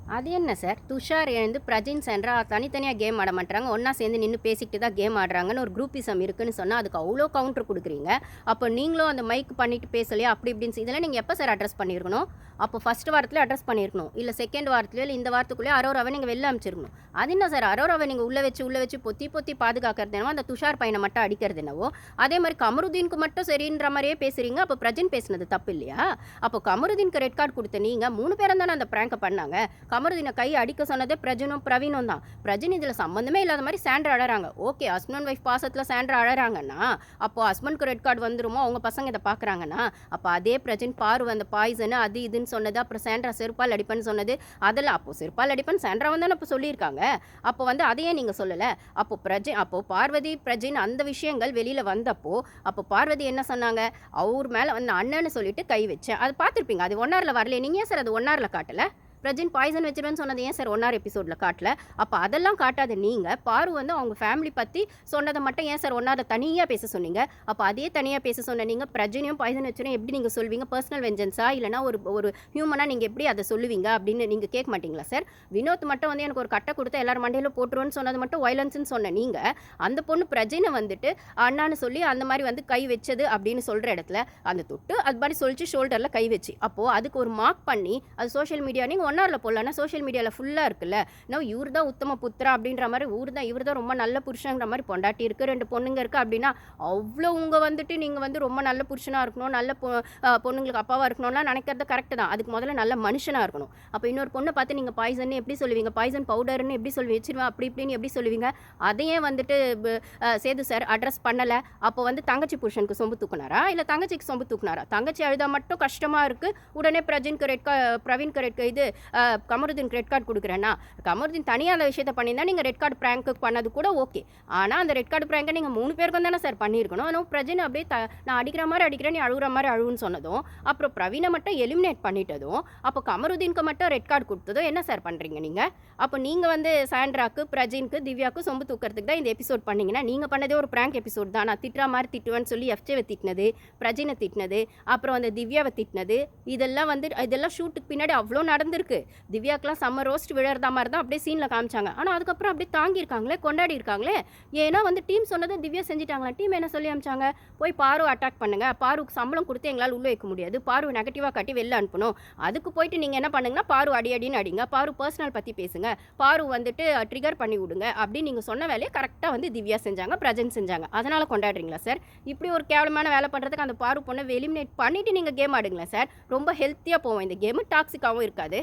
அது என்ன சார்? துஷார் எழுந்து பிரஜின், சென்றா தனித்தனியா கேம் ஆட மாட்றாங்க. ஒண்ணா சேர்ந்து நின்னு பேசிக்கிட்டு தான் கேம் ஆடுறாங்கன்னு ஒரு குரூப்பிசம் இருக்குன்னு சொன்னா, அதுக்கு அவ்ளோ கவுண்டர் குடுக்குறீங்க. அப்ப நீங்களும் அந்த மைக் பண்ணிட்டு பேசலையா? அப்படி இப்படின்னு இதெல்லாம் நீங்க எப்ப சார் அட்ரஸ் பண்ணியிருக்கணும்? அப்போ ஃபர்ஸ்ட் வாரத்திலே அட்ரஸ் பண்ணியிருக்கணும். இல்ல செகண்ட் வாரத்திலயோ, இல்ல இந்த வாரத்துக்குள்ளயோ அரோராவ நீங்க வெளில அனுப்பிச்சிருக்கணும். அது என்ன சார் அரோராவ நீங்க உள்ள வச்சு பொத்தி பொத்தி பாதுகாக்கிறது என்னவோ, அந்த துஷார் பையன மட்டும் அடிக்கிறது என்னவோ, அதே மாரி கமருதீனுக்கு மட்டும் சரின்ற மாரியே பேசுறீங்க. அப்ப பிரஜின் பேசுனது தப்பு இல்லையா? அப்போ கமருதீனுக்கு ரெட் கார்ட் குடுத்த நீங்க 3 பேரும் தானே அந்த பிராங்க பண்ணாங்க. கமருதீன கை அடிக்க சொன்னதே பிரஜனும் பிரவீனும் தான். பிரஜின் இதுல சம்மந்தமே இல்லாத மாரி சாண்ட்ரா அழறாங்க. ஓகே ஹஸ்பண்ட் அண்ட் ஒய்ஃப் பாசத்துல சாண்ட்ரா அழறாங்கன்னா, அப்போ ஹஸ்பண்ட்க்கு ரெட் கார்டு வந்துருமோ அவங்க பசங்க இத பார்க்குறாங்கன்னா, அப்ப அதே பிரஜின் பாரு அந்த பாய்சன் அது இதுன்னு சொன்னது, அப்புறம் சாண்ட்ரா செருப்பால் அடிப்பேன்னு சொன்னது, அதெல்லாம் அப்போ செருப்பால் அடிப்பேன்னு சாண்ட்ராவும் தானே அப்போ சொல்லியிருக்காங்க. அப்போ வந்து அத ஏன் நீங்க சொல்லல? அப்போ பார்வதி, பிரஜின் அந்த விஷயங்கள் வெளியில வந்தப்போ, அப்போ பார்வதி என்ன சொன்னாங்க? அவர் மேல வந்து அண்ணன்னு சொல்லிட்டு கை வச்சேன். அது பார்த்துருப்பீங்க. அது 1 ஹார்ல வரலையே. நீங்க ஏன் சார் அது 1 ஹார்ல காட்டல? பிரஜின் பாய்சன் வச்சுருவேன்னு சொன்னது ஏன் சார் 1 ஹார் எபிசோட்ல காட்டல? அப்ப அதெல்லாம் காட்டாத நீங்க, பாரு வந்து அவங்க ஃபேமிலி பத்தி சொன்னத மட்டும் ஏன் சார் 1 ஹார்ல தனியா பேச சொன்னீங்க? அப்ப அதே தனியா பேச சொன்ன நீங்க பிரஜினையும் பாய்சன் வச்சுரும் எப்படி நீங்க சொல்வீங்க? பெர்சனல் வெஞ்சன்ஸா? இல்லன்னா ஒரு ஹியூமனா நீங்க எப்படி அத சொல்லுவீங்க? அப்படின்னு நீங்க கேட்க மாட்டீங்களா சார்? வினோத் மட்டும் வந்து எனக்கு ஒரு கட்ட குடுத்து எல்லார் மண்டையில போட்டுருவேன்னு சொன்னது மட்டும் வயலன்ஸ்ன்னு சொன்ன நீங்க, அந்த பொண்ணு பிரஜின வந்துட்டு அண்ணான்னு சொல்லி அந்த மாரி வந்து கை வச்சது அப்படின்னு சொல்ற இடத்துல, அந்த தொட்டு அது மாரி சொல்லிச்சு ஷோல்டர்ல கை வச்சு. அப்போ அதுக்கு ஒரு மார்க் பண்ணி, அது சோஷியல் மீடியா நீங்க 1 ஹார்ல போடலாம்னா சோஷியல் மீடியால ஃபுல்லா இருக்குல்ல. இவரு தான் உத்தம புத்திரா அப்படின்ற மாரி, இவரு தான் ரொம்ப நல்ல புருஷன்ற மாரி பொண்டாட்டி இருக்கு, 2 பொண்ணுங்க இருக்கு அப்படின்னா, அவ்ளோ உங்க வந்துட்டு நீங்க வந்து ரொம்ப நல்ல புருஷனா இருக்கணும், நல்ல பொண்ணுங்களுக்கு அப்பாவா இருக்கணும்லாம் நினைக்கிறது கரெக்ட் தான். அதுக்கு முதல்ல நல்ல மனுஷனா இருக்கணும். அப்ப இன்னொரு பொண்ண பார்த்து நீங்க பாய்சன்னு எப்படி சொல்லுவீங்க? பாய்சன் பவுடர்ன்னு எப்படி சொல்லி வச்சுருவேன் அப்படி இப்படின்னு எப்படி சொல்லுவீங்க? அதையே வந்துட்டு சேது சார் அட்ரஸ் பண்ணல. அப்போ வந்து தங்கச்சி புருஷனுக்கு சொம்பு தூக்குனாரா? இல்ல தங்கச்சிக்கு சொம்பு தூக்குனாரா? தங்கச்சி அழுதா மட்டும் கஷ்டமா இருக்கு. உடனே பிரவீன்க்கு இது கமருதீனுக்கு ரெட் கார்டு குடுக்குறேன்னா, கமருதீன் தனியா அந்த விஷயத்த பண்ணியிருந்தா, நீங்க ரெட் கார்டு பிராங்க் பண்ணது கூட ஓகே. ஆனா, அந்த ரெட் கார்டு பிராங்க நீங்க 3 பேருக்கும் தானே சார் பண்ணியிருக்கணும். ஆனா பிரஜின் அப்படியே நான் அடிக்கிற மாரி அடிக்கிறேன், நீ அழுகுற மாரி அழுவுன்னு சொன்னதும், அப்புறம் பிரவீன மட்டும் எலிமினேட் பண்ணிட்டதும், அப்போ கமருதீனுக்கு மட்டும் ரெட் கார்டு குடுத்ததும் என்ன சார் பண்றீங்க நீங்க? அப்போ நீங்க வந்து சாண்ட்ராக்கு, பிரஜினுக்கு, திவ்யாக்கு சொம்பு தூக்குறதுக்கு தான் இந்த எபிசோட் பண்ணீங்கன்னா, நீங்க பண்ணதே ஒரு பிராங்க் எபிசோட் தான். நான் திட்டுற மாரி திட்டுவேன்னு சொல்லி எஃப்ஜேவ திட்டினது, பிரஜின திட்டினது, அப்புறம் அந்த திவ்யாவ திட்டினது, இதெல்லாம் ஷூட்டுக்கு பின்னாடி அவ்ளோ நடந்திருக்கு. திவ்யாக்கெல்லாம் செம்ம ரோஸ்ட் விழறதா மாதிரி தான் அப்படியே சீனில் காமிச்சாங்க. ஆனால் அதுக்கப்புறம் அப்படியே தாங்கியிருக்காங்களே, கொண்டாடி இருக்காங்களே. ஏன்னா வந்து டீம் சொன்னதை திவ்யா செஞ்சுட்டாங்களா? டீம் என்ன சொல்லி அமிச்சாங்க? போய் பாரு அட்டாக் பண்ணுங்க, பாருக்கு சம்பளம் கொடுத்து எங்களால் உள்ள வைக்க முடியாது, பாரு நெகட்டிவாக காட்டி வெளில அனுப்பணும். அதுக்கு போயிட்டு நீங்கள் என்ன பண்ணுங்கன்னா, பாரு அடி அடின்னு அடிங்க, பாரு பர்சனல் பற்றி பேசுங்க, பாரு வந்துட்டு ட்ரிகர் பண்ணி விடுங்க அப்படின்னு நீங்கள் சொன்ன வேலையை கரெக்டாக வந்து திவ்யா செஞ்சாங்க, பிரஜன் செஞ்சாங்க. அதனால் கொண்டாடுறீங்களா சார்? இப்படி ஒரு கேவலமான வேலை பண்ணுறதுக்கு அந்த பாரு பொண்ணை எலிமினேட் பண்ணிவிட்டு நீங்கள் கேம் ஆடுங்களேன் சார். ரொம்ப ஹெல்த்தியாக போவோம் இந்த கேமு, டாக்ஸிக்காகவும் இருக்காது.